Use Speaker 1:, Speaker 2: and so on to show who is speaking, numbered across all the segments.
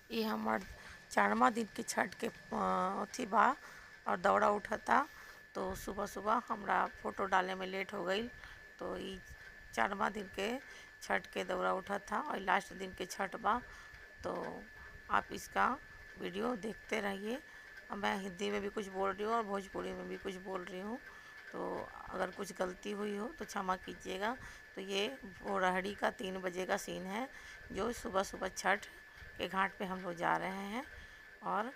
Speaker 1: ये हमार 4वां दिन के छठ के अथी बा और दौड़ा उठा था। तो सुबह सुबह हमरा फोटो डाले में लेट हो गई। तो ये 4वां दिन के छठ के दौरा उठा था और लास्ट दिन के छठ बा। तो आप इसका वीडियो देखते रहिए। मैं हिंदी में भी कुछ बोल रही हूँ और भोजपुरी में भी कुछ बोल रही हूँ। तो अगर कुछ गलती हुई हो तो क्षमा कीजिएगा। तो ये भोरहरी का 3 बजे का सीन है, जो सुबह सुबह छठ के घाट पे हम लोग जा रहे हैं और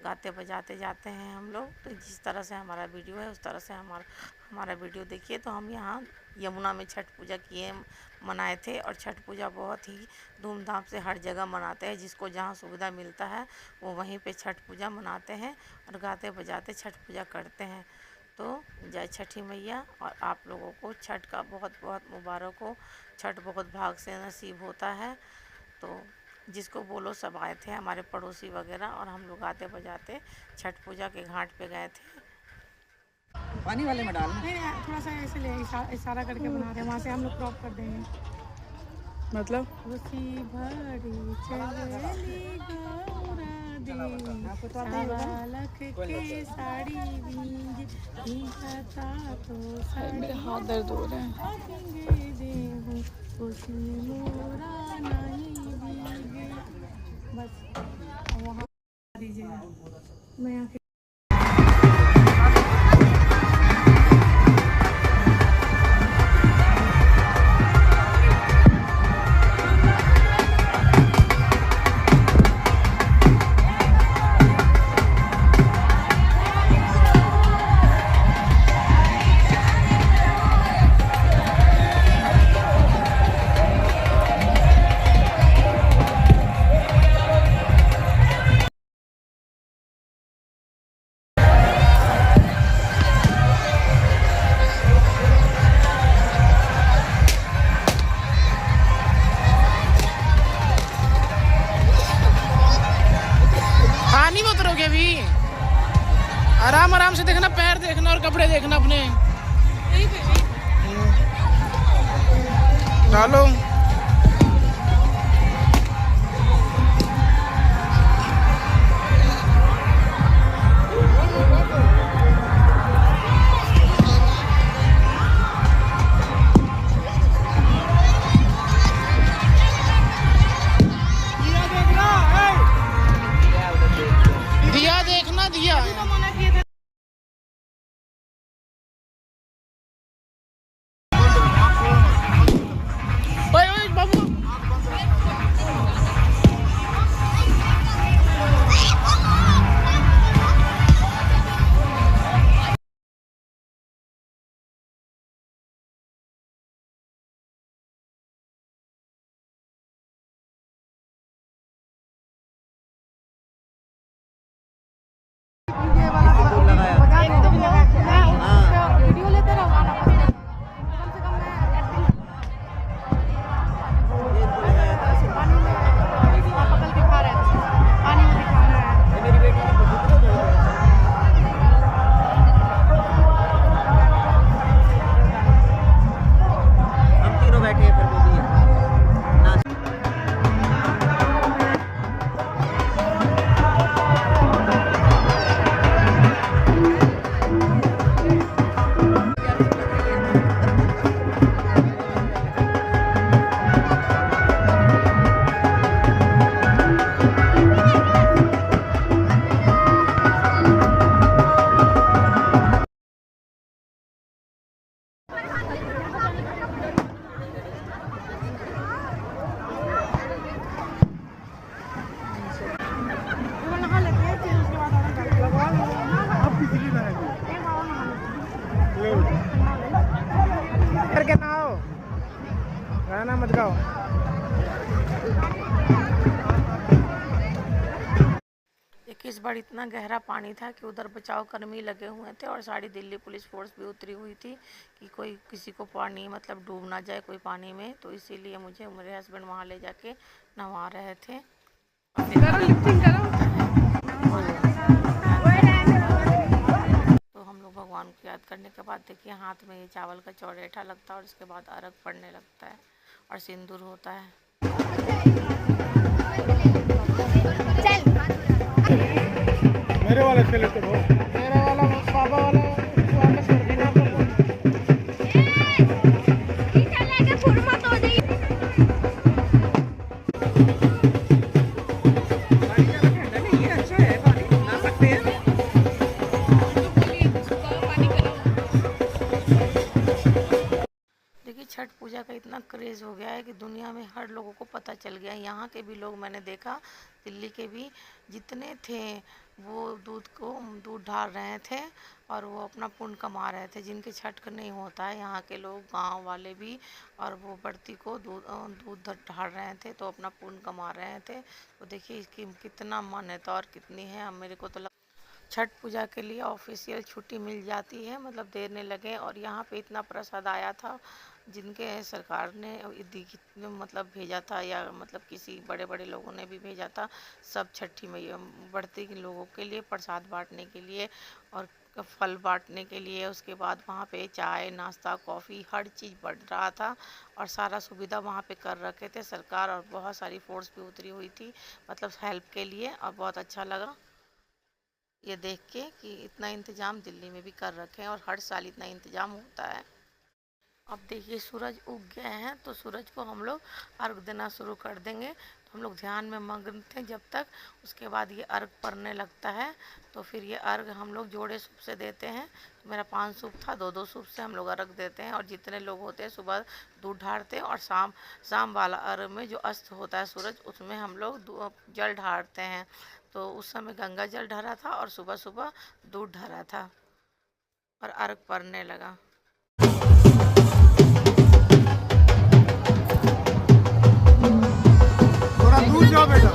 Speaker 1: गाते बजाते जाते हैं हम लोग। तो जिस तरह से हमारा वीडियो है उस तरह से हमारा वीडियो देखिए। तो हम यहाँ यमुना में छठ पूजा मनाए थे और छठ पूजा बहुत ही धूमधाम से हर जगह मनाते हैं। जिसको जहाँ सुविधा मिलता है वो वहीं पे छठ पूजा मनाते हैं और गाते बजाते छठ पूजा करते हैं। तो जय छठी मैया। और आप लोगों को छठ का बहुत बहुत मुबारक हो। छठ बहुत भाग से नसीब होता है। तो जिसको बोलो सब आए थे, हमारे पड़ोसी वगैरह, और हम लोग गाते बजाते छठ पूजा के घाट पे गए थे।
Speaker 2: पानी वाले में डालना
Speaker 3: नहीं, थोड़ा सा ऐसे ले इशारा करके बना रहे हैं, वहाँ से हम लोग क्रॉप कर देंगे।
Speaker 2: मतलब
Speaker 3: उसी भरी चलेली गौरा लख के साड़ी भींजता तो
Speaker 2: मेरे हाथ दर्द हो रहे हैं।
Speaker 3: उसी मोरा नहीं भीगे। बस वहाँ दीजिएगा। मैं यहाँ
Speaker 2: भी आराम आराम से देखना, पैर देखना और कपड़े देखना अपने। डालो वीडियो लेते रहो, गाना कम से कम पानी में पकड़ के खा रहे थे, पानी में दिखा रहा है। मेरी बेटी हम तीनों बैठे हैं, फिर वो भी है। करके ना हो, गाना मत गाओ।
Speaker 1: इस बार इतना गहरा पानी था कि उधर बचाव कर्मी लगे हुए थे और सारी दिल्ली पुलिस फोर्स भी उतरी हुई थी कि कोई किसी को पानी मतलब डूब ना जाए कोई पानी में। तो इसीलिए मुझे मेरे हस्बैंड वहाँ ले जाके नहवा रहे थे। तो हम लोग भगवान को याद करने के बाद देखिए हाथ में ये चावल का चौरेठा लगता है और इसके बाद अर्घ पड़ने लगता है और सिंदूर होता है।
Speaker 4: अकेले तो रहो।
Speaker 2: मेरा वाला बाबा वाला वहाँ पे छोड़ देना आप लोग
Speaker 1: देखिए छठ पूजा का इतना क्रेज़ हो गया है कि दुनिया में हर लोगों को पता चल गया है। यहाँ के भी लोग मैंने देखा, दिल्ली के भी जितने थे वो दूध ढाल रहे थे और वो अपना पुण्य कमा रहे थे। जिनके छठ का नहीं होता है, यहाँ के लोग गांव वाले भी, और वो बढ़ती को दूध ढाल रहे थे तो अपना पुण्य कमा रहे थे। तो देखिए इसकी कितना मान्यता और कितनी है। अब मेरे को तो छठ पूजा के लिए ऑफिशियल छुट्टी मिल जाती है, मतलब देने लगे। और यहाँ पे इतना प्रसाद आया था, जिनके सरकार ने मतलब भेजा था, या मतलब किसी बड़े बड़े लोगों ने भी भेजा था, सब छठी मैया बढ़ती के लोगों के लिए प्रसाद बांटने के लिए और फल बांटने के लिए। उसके बाद वहाँ पे चाय नाश्ता कॉफ़ी हर चीज़ बढ़ रहा था और सारा सुविधा वहाँ पे कर रखे थे सरकार, और बहुत सारी फोर्स भी उतरी हुई थी मतलब हेल्प के लिए। और बहुत अच्छा लगा ये देख के कि इतना इंतज़ाम दिल्ली में भी कर रखे हैं और हर साल इतना इंतज़ाम होता है। अब देखिए सूरज उग गए हैं तो सूरज को हम लोग अर्घ देना शुरू कर देंगे। तो हम लोग ध्यान में मग्न थे जब तक, उसके बाद ये अर्घ पड़ने लगता है तो फिर ये अर्घ हम लोग जोड़े सूप से देते हैं। तो मेरा 5 सूप था, 2-2 सूप से हम लोग अर्घ देते हैं। और जितने लोग होते हैं सुबह दूध ढारते हैं, और शाम वाला अर्घ में जो अस्त होता है सूरज, उसमें हम लोग जल ढारते हैं। तो उस समय गंगा जल ढारा था और सुबह सुबह दूध ढारा था और अर्घ पड़ने लगा।
Speaker 4: थोड़ा दूर जाओ बेटा।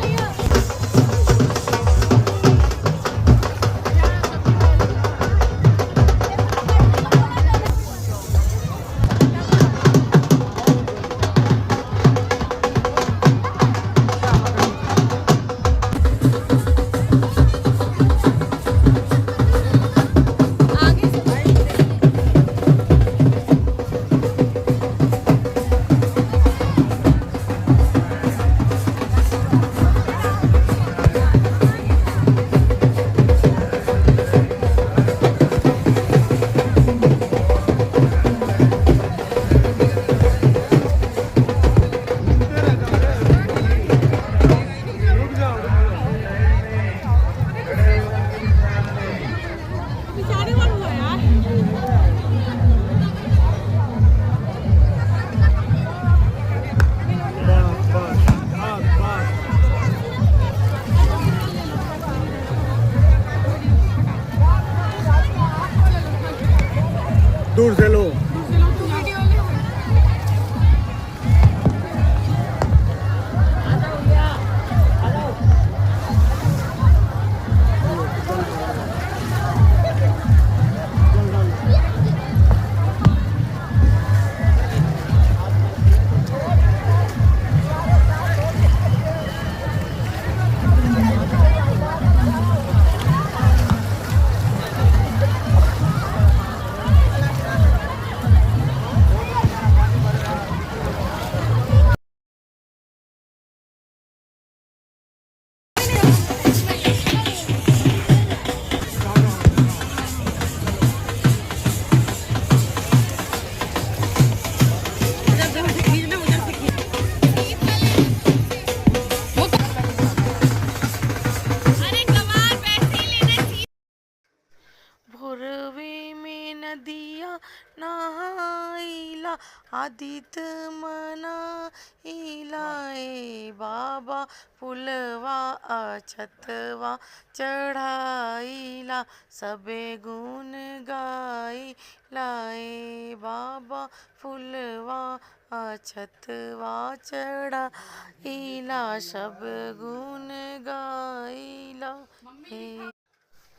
Speaker 4: दूर से लो।
Speaker 1: भोरवे में नदिया नहाइला, आदित मनाइला ए बाबा, फुलवा अछतवा चढ़ाइला, सबे गुण गाइला ए बाबा, फुलवा अछतवा चढ़ाइला, सब गुण गाइला हे।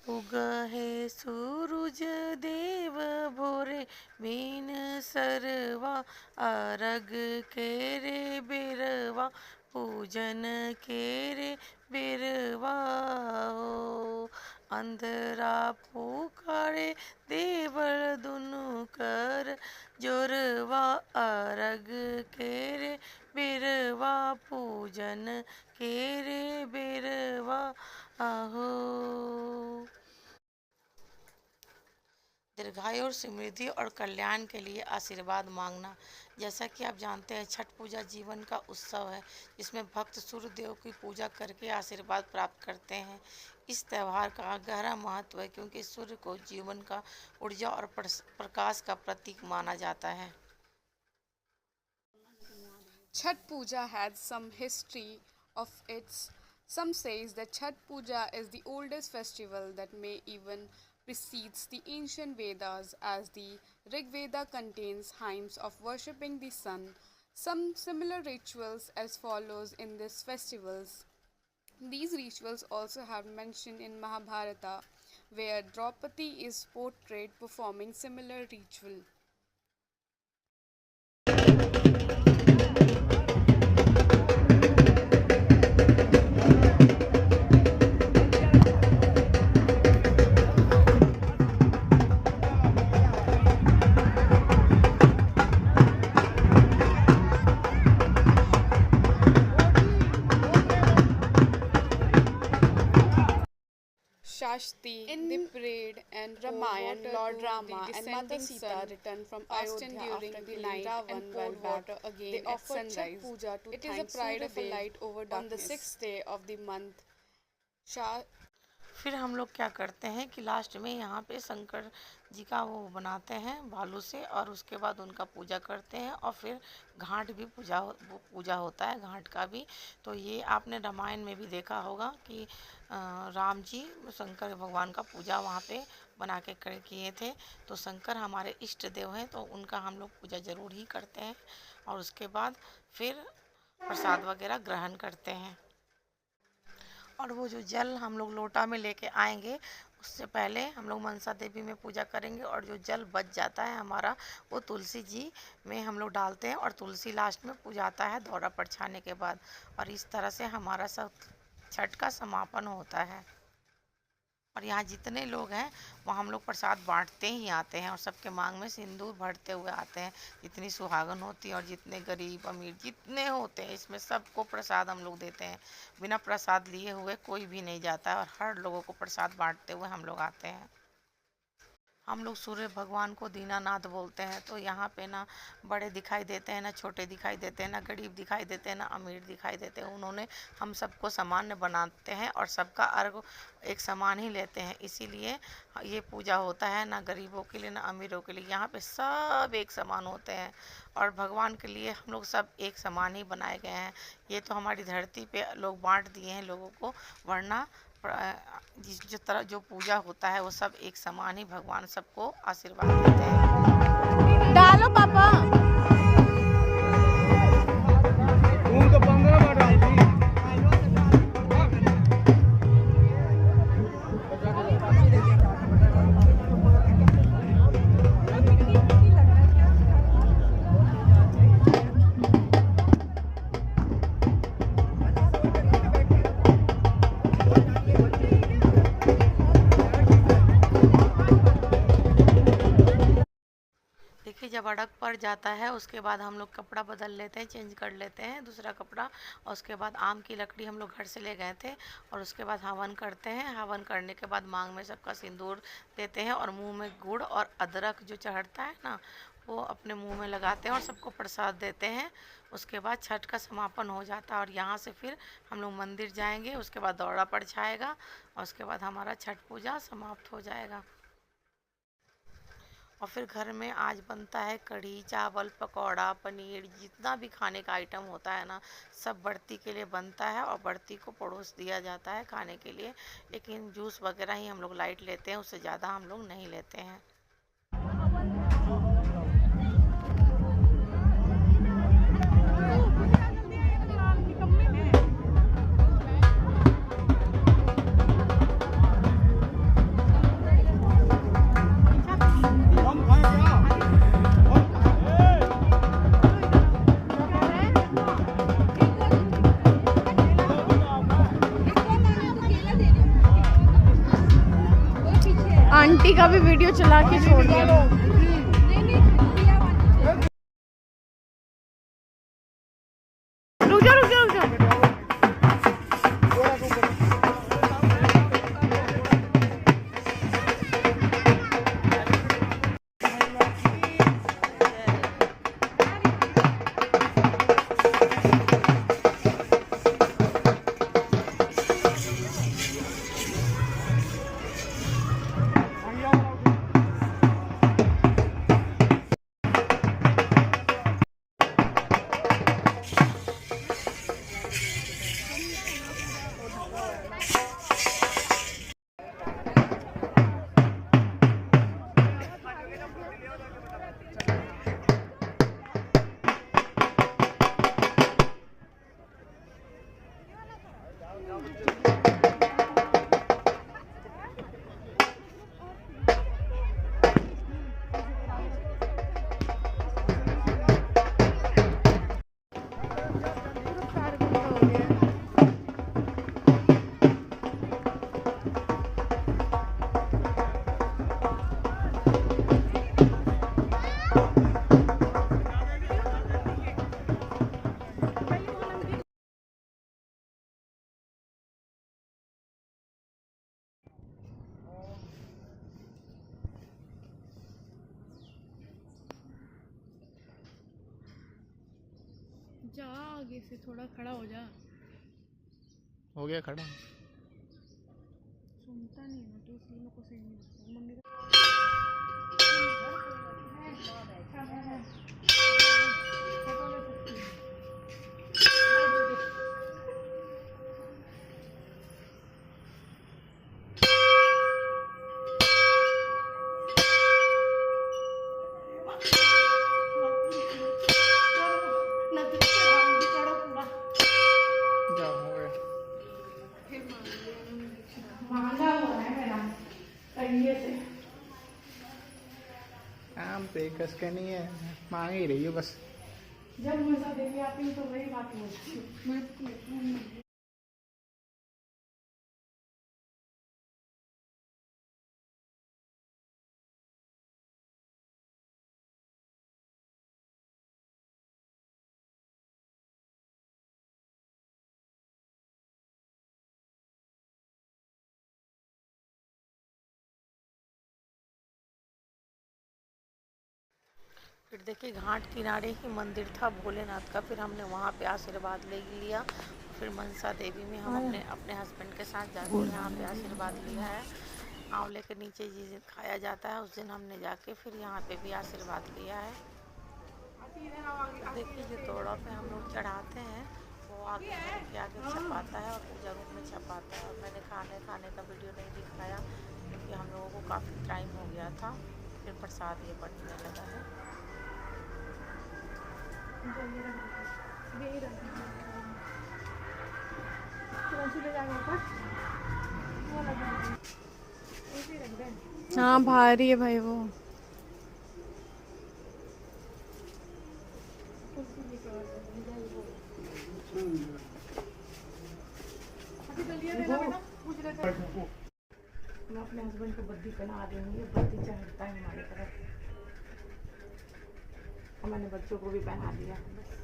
Speaker 1: उगहे सूरज देव भोरे, बीन सरवा अरग केरे बिरवा, पूजन केरे बिरवा हो। अंधरा पुकारे देवल दुनु कर जोरवा, अरग केरे बिरवा, पूजन केरे बिरवा आहो। दीर्घायु, समृद्धि और कल्याण के लिए आशीर्वाद मांगना। जैसा कि आप जानते हैं, छठ पूजा जीवन का उत्सव है जिसमें भक्त सूर्य देव की पूजा करके आशीर्वाद प्राप्त करते हैं। इस त्यौहार का गहरा महत्व है क्योंकि सूर्य को जीवन का ऊर्जा और प्रकाश का प्रतीक माना जाता है।
Speaker 2: Chhat Puja has some history of its. Some says that Chhat Puja is the oldest festival that may even precedes the ancient Vedas, as the Rig Veda contains hymns of worshipping the sun. Some similar rituals as follows in these festivals. These rituals also have mention in Mahabharata, where Draupadi is portrayed performing similar ritual. Shashti, in the parade and Ramayana, Lord Rama and Mata Sita returned from Ayodhya during the night and poured water again they at sunrise. Puja to it is a pride of a light over darkness. On the 6th day of the month,
Speaker 1: फिर हम लोग क्या करते हैं कि last में यहाँ पे शंकर जी का वो बनाते हैं बालू से, और उसके बाद उनका पूजा करते हैं, और फिर घाट भी पूजा होता है, घाट का भी। तो ये आपने रामायण में भी देखा होगा कि राम जी शंकर भगवान का पूजा वहाँ पे बना के किए थे। तो शंकर हमारे इष्ट देव हैं, तो उनका हम लोग पूजा ज़रूर ही करते हैं, और उसके बाद फिर प्रसाद वगैरह ग्रहण करते हैं। और वो जो जल हम लोग लोटा में लेके आएंगे, उससे पहले हम लोग मनसा देवी में पूजा करेंगे, और जो जल बच जाता है हमारा वो तुलसी जी में हम लोग डालते हैं, और तुलसी लास्ट में पूजाता है दौरा परछाने के बाद। और इस तरह से हमारा सब छठ का समापन होता है। और यहाँ जितने लोग हैं वो हम लोग प्रसाद बांटते ही आते हैं, और सबके मांग में सिंदूर भरते हुए आते हैं। जितनी सुहागन होती है और जितने गरीब अमीर जितने होते हैं, इसमें सबको प्रसाद हम लोग देते हैं। बिना प्रसाद लिए हुए कोई भी नहीं जाता है, और हर लोगों को प्रसाद बांटते हुए हम लोग आते हैं। हम लोग सूर्य भगवान को दीनानाथ बोलते हैं। तो यहाँ पे ना बड़े दिखाई देते हैं, ना छोटे दिखाई देते हैं, ना गरीब दिखाई देते हैं, ना अमीर दिखाई देते हैं। उन्होंने हम सबको सामान्य बनाते हैं और सबका अर्घ एक समान ही लेते हैं। इसीलिए ये पूजा होता है, ना गरीबों के लिए ना अमीरों के लिए। यहाँ पे सब एक समान होते हैं, और भगवान के लिए हम लोग सब एक समान ही बनाए गए हैं। ये तो हमारी धरती पे लोग बांट दिए हैं लोगों को, वरना जिस तरह जो पूजा होता है वो सब एक समान ही भगवान सबको आशीर्वाद देते हैं।
Speaker 2: डालो पापा।
Speaker 1: जब अड़क पड़ जाता है उसके बाद हम लोग कपड़ा बदल लेते हैं, चेंज कर लेते हैं दूसरा कपड़ा, और उसके बाद आम की लकड़ी हम लोग घर से ले गए थे, और उसके बाद हवन करते हैं। हवन करने के बाद मांग में सबका सिंदूर देते हैं, और मुंह में गुड़ और अदरक जो चढ़ता है ना वो अपने मुंह में लगाते हैं और सबको प्रसाद देते हैं। उसके बाद छठ का समापन हो जाता है, और यहाँ से फिर हम लोग मंदिर जाएंगे। उसके बाद दौरा परछाएगा, और उसके बाद हमारा छठ पूजा समाप्त हो जाएगा। और फिर घर में आज बनता है कढ़ी चावल पकौड़ा पनीर, जितना भी खाने का आइटम होता है ना सब बर्ती के लिए बनता है, और बर्ती को पड़ोस दिया जाता है खाने के लिए। लेकिन जूस वगैरह ही हम लोग लाइट लेते हैं, उससे ज़्यादा हम लोग नहीं लेते हैं।
Speaker 2: आंटी का भी वीडियो चला के छोड़ दिया। रुक जा रुक जा रुक जा।
Speaker 3: जा आगे से थोड़ा खड़ा हो जा।
Speaker 5: हो गया खड़ा।
Speaker 3: सुनता नहीं है ना तो इसलिए मेरे को सही नहीं लगता। मम्मी
Speaker 5: जा हो गया।
Speaker 3: महंगा हुआ है मेरा कहिए से।
Speaker 5: काम पे कस के नहीं है, मांग ही रही हो बस।
Speaker 3: जब मजा देवी आती है तो वही बात होती है।
Speaker 1: फिर देखिए घाट किनारे ही मंदिर था भोलेनाथ का, फिर हमने वहाँ पे आशीर्वाद ले लिया। फिर मनसा देवी में हम अपने हस्बैंड के साथ जाके यहाँ पे आशीर्वाद लिया है। आंवले के नीचे जिस दिन खाया जाता है उस दिन हमने जाके फिर यहाँ पे भी आशीर्वाद लिया है। देखिए जो तोड़ा पे हम लोग चढ़ाते हैं वो आगे के आगे छपाता है और पूजा रूम में छपाता है। और मैंने खाने का वीडियो नहीं दिखाया क्योंकि हम लोगों को काफ़ी टाइम हो गया था। फिर प्रसाद ये बनने लगा है।
Speaker 3: हाँ भारी है भाई वो। मैं अपने हस्बैंड को बद्दी पहना दूंगी, बद्दी चढ़ता है हमारी तरफ। और मैंने बच्चों को भी पहना दिया बस।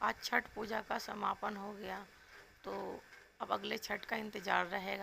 Speaker 1: आज छठ पूजा का समापन हो गया, तो अब अगले छठ का इंतज़ार रहेगा।